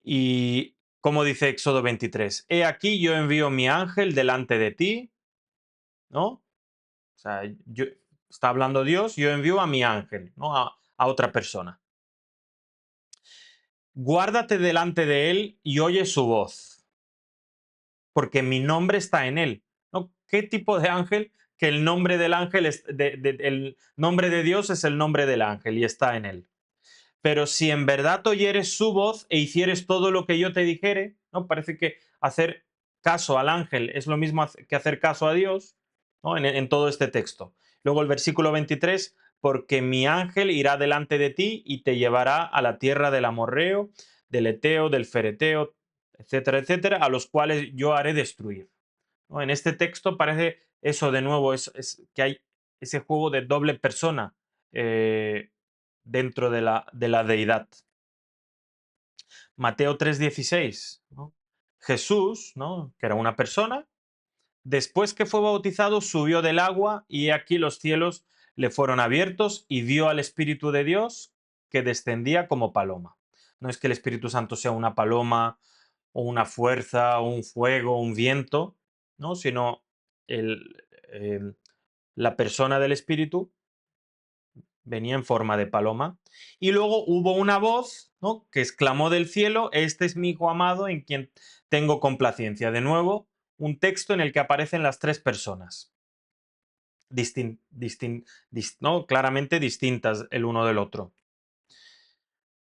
A: Y como dice Éxodo 23, he aquí yo envío mi ángel delante de ti, ¿no? O sea, está hablando Dios, yo envío a mi ángel, ¿no? A otra persona. Guárdate delante de él y oye su voz, porque mi nombre está en él. ¿No? ¿Qué tipo de ángel? Que el nombre del ángel, el nombre de Dios es el nombre del ángel y está en él. Pero si en verdad oyeres su voz e hicieres todo lo que yo te dijere, ¿no? Parece que hacer caso al ángel es lo mismo que hacer caso a Dios, ¿no? En todo este texto. Luego el versículo 23, porque mi ángel irá delante de ti y te llevará a la tierra del amorreo, del eteo, del fereteo, etcétera, etcétera, a los cuales yo haré destruir, ¿no? En este texto parece eso de nuevo, es que hay ese juego de doble persona. Dentro de la deidad. Mateo 3:16, ¿no? Jesús, ¿no? Que era una persona, después que fue bautizado, subió del agua y aquí los cielos le fueron abiertos y vio al Espíritu de Dios que descendía como paloma. No es que el Espíritu Santo sea una paloma o una fuerza o un fuego o un viento, ¿no? Sino el, la persona del Espíritu venía en forma de paloma. Y luego hubo una voz, ¿no? Que exclamó del cielo, este es mi hijo amado en quien tengo complacencia. De nuevo, un texto en el que aparecen las tres personas, ¿no? Claramente distintas el uno del otro.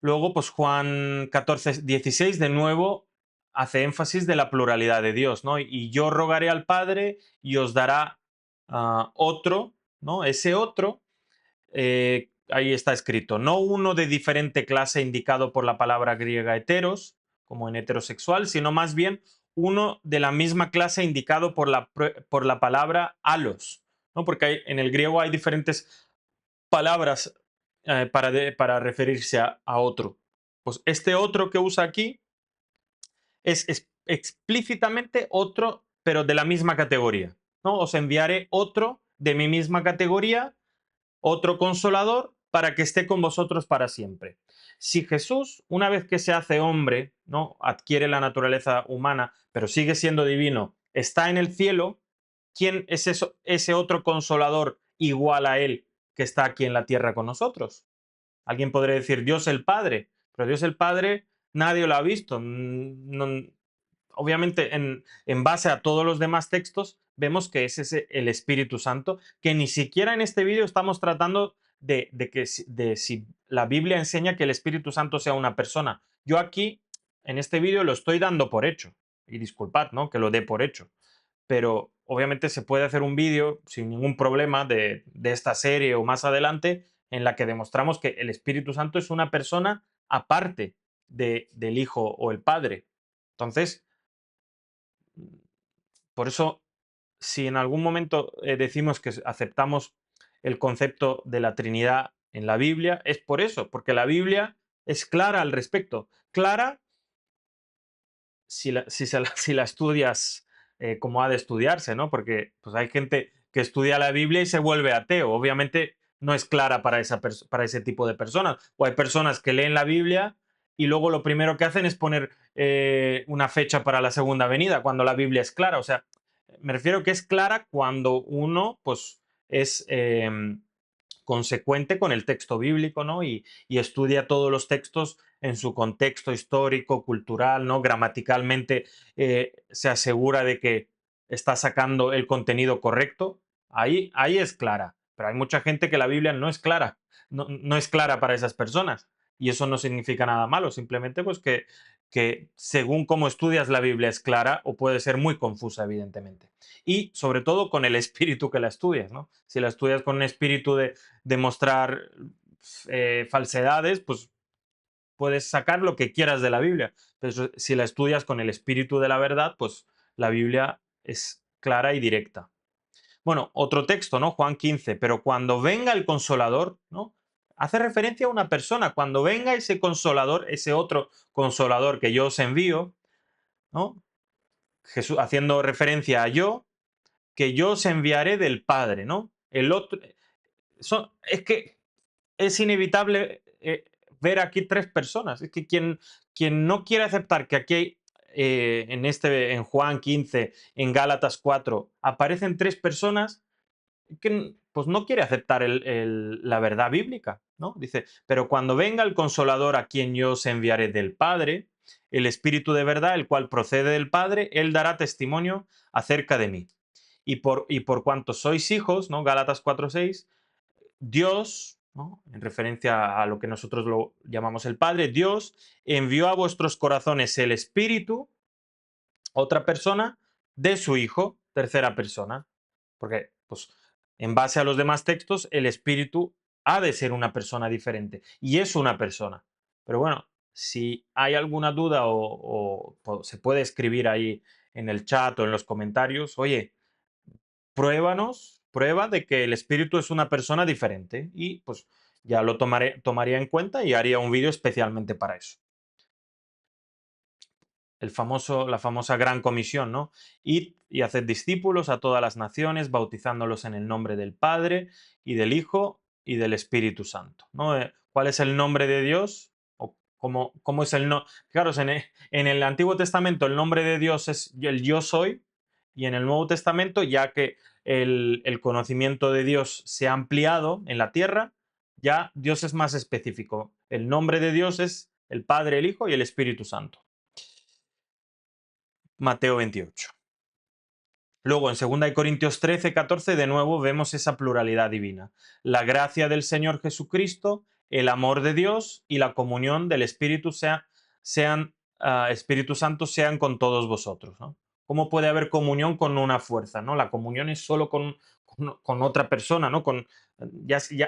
A: Luego, pues Juan 14:16 de nuevo hace énfasis de la pluralidad de Dios, ¿no? Y yo rogaré al Padre y os dará otro, ¿no? Ese otro ahí está escrito, no uno de diferente clase indicado por la palabra griega heteros, como en heterosexual, sino más bien uno de la misma clase indicado por la palabra alos, ¿no? Porque en el griego hay diferentes palabras para referirse a otro. Pues este otro que usa aquí es explícitamente otro, pero de la misma categoría, ¿no? Os enviaré otro de mi misma categoría, otro consolador para que esté con vosotros para siempre. Si Jesús, una vez que se hace hombre, ¿no? Adquiere la naturaleza humana, pero sigue siendo divino, está en el cielo, ¿quién es ese otro consolador igual a él que está aquí en la tierra con nosotros? Alguien podría decir Dios el Padre, pero Dios el Padre nadie lo ha visto. Obviamente en base a todos los demás textos vemos que es ese el Espíritu Santo, que ni siquiera en este vídeo estamos tratando de si la Biblia enseña que el Espíritu Santo sea una persona. Yo aquí, en este vídeo, lo estoy dando por hecho. Y disculpad, ¿no? Que lo dé por hecho. Pero obviamente se puede hacer un vídeo sin ningún problema de esta serie o más adelante en la que demostramos que el Espíritu Santo es una persona aparte del Hijo o el Padre. Entonces, por eso, si en algún momento decimos que aceptamos el concepto de la Trinidad en la Biblia es por eso, porque la Biblia es clara al respecto. Clara si la estudias como ha de estudiarse, ¿no? Porque pues, hay gente que estudia la Biblia y se vuelve ateo. Obviamente no es clara para ese tipo de personas. O hay personas que leen la Biblia y luego lo primero que hacen es poner una fecha para la segunda venida, cuando la Biblia es clara. O sea, me refiero que es clara cuando uno, pues, es consecuente con el texto bíblico, ¿no? Y estudia todos los textos en su contexto histórico, cultural, ¿no? Gramaticalmente se asegura de que está sacando el contenido correcto. Ahí es clara. Pero hay mucha gente que la Biblia no es clara. No es clara para esas personas. Y eso no significa nada malo. Simplemente pues que según cómo estudias la Biblia es clara o puede ser muy confusa, evidentemente. Y sobre todo con el espíritu que la estudias, ¿no? Si la estudias con un espíritu de demostrar falsedades, pues puedes sacar lo que quieras de la Biblia. Pero si la estudias con el espíritu de la verdad, pues la Biblia es clara y directa. Bueno, otro texto, ¿no? Juan 15, pero cuando venga el consolador, ¿no? Hace referencia a una persona, cuando venga ese consolador, ese otro consolador que yo os envío, ¿no? Jesús haciendo referencia a yo, que yo os enviaré del Padre, ¿no? El otro, es que es inevitable ver aquí tres personas. Es que quien no quiere aceptar que aquí hay, en Juan 15, en Gálatas 4, aparecen tres personas, que pues no quiere aceptar la verdad bíblica, ¿no? Dice, pero cuando venga el consolador a quien yo os enviaré del Padre, el Espíritu de verdad, el cual procede del Padre, él dará testimonio acerca de mí. Y por cuanto sois hijos, ¿no? Gálatas 4:6, Dios, ¿no? En referencia a lo que nosotros lo llamamos el Padre, Dios envió a vuestros corazones el Espíritu, otra persona, de su Hijo, tercera persona. Porque, pues, en base a los demás textos, el Espíritu ha de ser una persona diferente. Y es una persona. Pero bueno, si hay alguna duda o se puede escribir ahí en el chat o en los comentarios, oye, prueba de que el espíritu es una persona diferente y pues ya lo tomaría en cuenta y haría un vídeo especialmente para eso. La famosa gran comisión, ¿no? Id y haced discípulos a todas las naciones, bautizándolos en el nombre del Padre y del Hijo y del Espíritu Santo, ¿no? ¿Cuál es el nombre de Dios? ¿O cómo es el no? Claro, en el Antiguo Testamento el nombre de Dios es el yo soy, y en el Nuevo Testamento, ya que el conocimiento de Dios se ha ampliado en la tierra, ya Dios es más específico. El nombre de Dios es el Padre, el Hijo y el Espíritu Santo. Mateo 28. Luego, en 2 Corintios 13, 14, de nuevo vemos esa pluralidad divina. La gracia del Señor Jesucristo, el amor de Dios y la comunión del Espíritu Santo sean con todos vosotros, ¿no? ¿Cómo puede haber comunión con una fuerza, ¿no? La comunión es solo con otra persona, ¿no?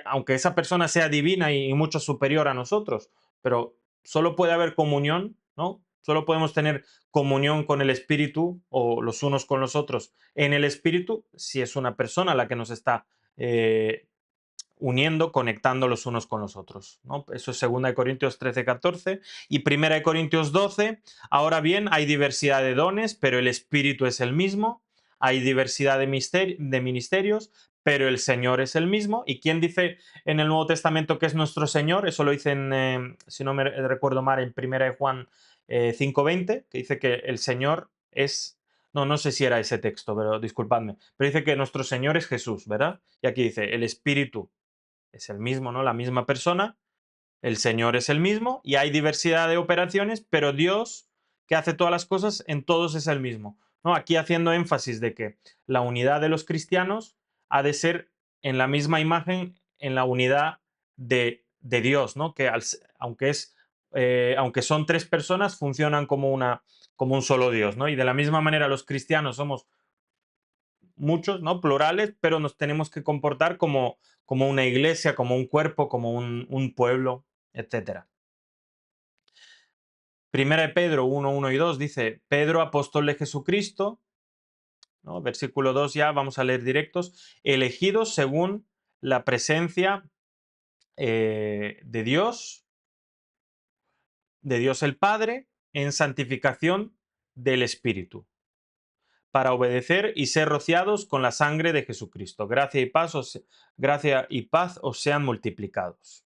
A: Aunque esa persona sea divina y mucho superior a nosotros, pero solo puede haber comunión, ¿no? Solo podemos tener comunión con el Espíritu o los unos con los otros en el Espíritu si es una persona la que nos está eh, uniendo, conectando los unos con los otros, ¿no? Eso es 2 Corintios 13, 14 y 1 Corintios 12. Ahora bien, hay diversidad de dones, pero el Espíritu es el mismo. Hay diversidad de ministerios, pero el Señor es el mismo. ¿Y quién dice en el Nuevo Testamento que es nuestro Señor? Eso lo dice si no me recuerdo mal, en 1 Juan 5:20, que dice que el Señor es... No sé si era ese texto, pero disculpadme. Pero dice que nuestro Señor es Jesús, ¿verdad? Y aquí dice, el Espíritu es el mismo, ¿no? La misma persona, el Señor es el mismo y hay diversidad de operaciones, pero Dios, que hace todas las cosas, en todos es el mismo, ¿no? Aquí haciendo énfasis de que la unidad de los cristianos ha de ser en la misma imagen, en la unidad de Dios, ¿no? Que aunque son tres personas, funcionan como un solo Dios, ¿no? Y de la misma manera los cristianos somos muchos, ¿no? Plurales, pero nos tenemos que comportar como una iglesia, como un cuerpo, como un pueblo, etcétera. Primera de Pedro 1:1 y 2 dice, Pedro, apóstol de Jesucristo, ¿no? Versículo 2 ya, vamos a leer directos, elegidos según la presencia de Dios el Padre, en santificación del Espíritu, para obedecer y ser rociados con la sangre de Jesucristo. Gracia y paz os sean multiplicados.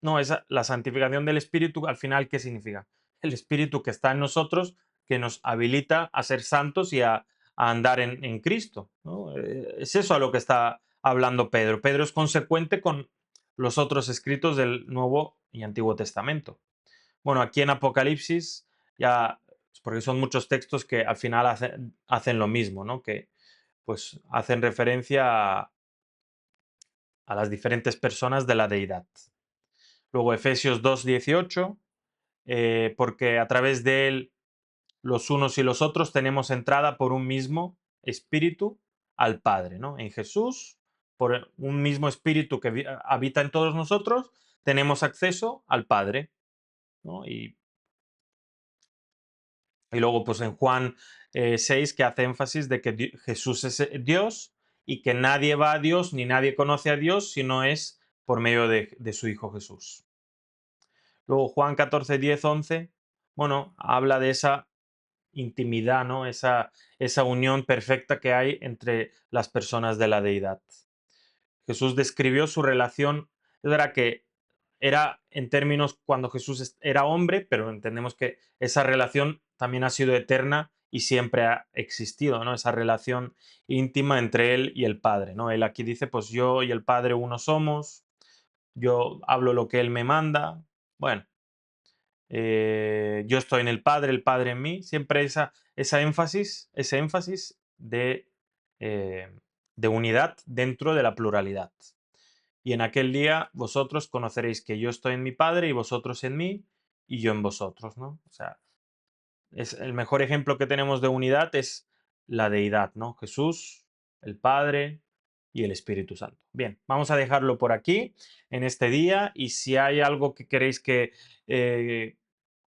A: No, la santificación del Espíritu, al final, ¿qué significa? El Espíritu que está en nosotros, que nos habilita a ser santos y a andar en Cristo, ¿no? Es eso a lo que está hablando Pedro. Pedro es consecuente con los otros escritos del Nuevo y Antiguo Testamento. Bueno, aquí en Apocalipsis, ya, porque son muchos textos que al final hacen lo mismo, ¿no? Que pues hacen referencia a las diferentes personas de la deidad. Luego Efesios 2:18, porque a través de él los unos y los otros tenemos entrada por un mismo espíritu al Padre, ¿no? En Jesús, por un mismo espíritu que habita en todos nosotros, tenemos acceso al Padre, ¿no? Y luego, pues en Juan 6, que hace énfasis de que Jesús es Dios y que nadie va a Dios ni nadie conoce a Dios si no es por medio de su Hijo Jesús. Luego Juan 14, 10, 11, bueno, habla de esa intimidad, ¿no? Esa unión perfecta que hay entre las personas de la deidad. Jesús describió su relación, es verdad que era en términos cuando Jesús era hombre, pero entendemos que esa relación también ha sido eterna y siempre ha existido, ¿no? Esa relación íntima entre él y el Padre, ¿no? Él aquí dice, pues yo y el Padre uno somos, yo hablo lo que él me manda, bueno, yo estoy en el Padre en mí, siempre ese énfasis eh, de unidad dentro de la pluralidad. Y en aquel día vosotros conoceréis que yo estoy en mi Padre y vosotros en mí y yo en vosotros, ¿no? O sea, es el mejor ejemplo que tenemos de unidad es la deidad, ¿no? Jesús, el Padre y el Espíritu Santo. Bien, vamos a dejarlo por aquí en este día y si hay algo que queréis eh,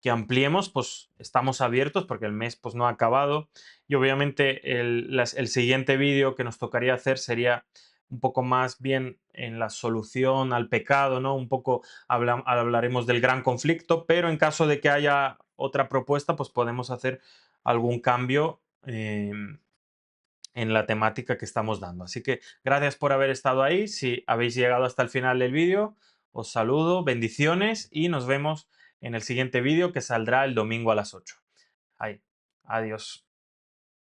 A: que ampliemos, pues estamos abiertos porque el mes pues no ha acabado y obviamente el siguiente vídeo que nos tocaría hacer sería un poco más bien en la solución al pecado, ¿no? Un poco hablaremos del gran conflicto, pero en caso de que haya otra propuesta, pues podemos hacer algún cambio en la temática que estamos dando. Así que gracias por haber estado ahí. Si habéis llegado hasta el final del vídeo, os saludo, bendiciones y nos vemos en el siguiente vídeo que saldrá el domingo a las 8. Ahí. Adiós.